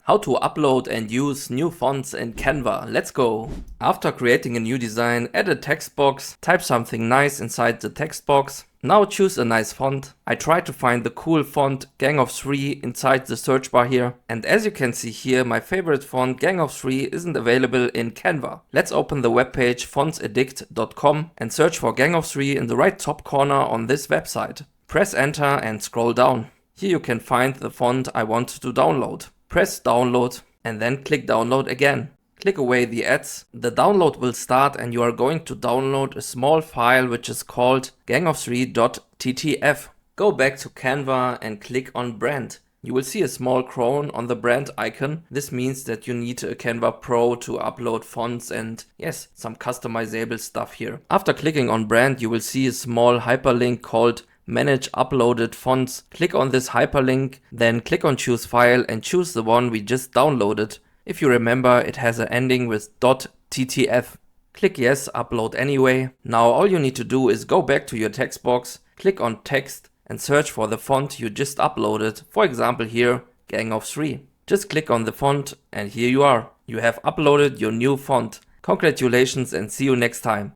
How to upload and use new fonts in Canva. Let's go! After creating a new design, add a text box, type something nice inside the text box. Now choose a nice font. I try to find the cool font Gang of 3 inside the search bar here. And as you can see here, my favorite font Gang of 3 isn't available in Canva. Let's open the webpage fontseddict.com and search for Gang of 3 in the right top corner on this website. Press enter and scroll down. Here you can find the font I want to download. Press download and then click download again. Click away the ads. The download will start and you are going to download a small file which is called gang3.ttf. Go back to Canva and click on brand. You will see a small crown on the brand icon. This means that you need a Canva Pro to upload fonts and yes, some customizable stuff here. After clicking on brand, you will see a small hyperlink called Manage uploaded fonts. Click on this hyperlink, then click on choose file and choose the one we just downloaded. If you remember, it has an ending with .ttf. Click yes, upload anyway. Now all you need to do is go back to your text box, click on text and search for the font you just uploaded. For example here, Gang of 3. Just click on the font and here you are. You have uploaded your new font. Congratulations and see you next time.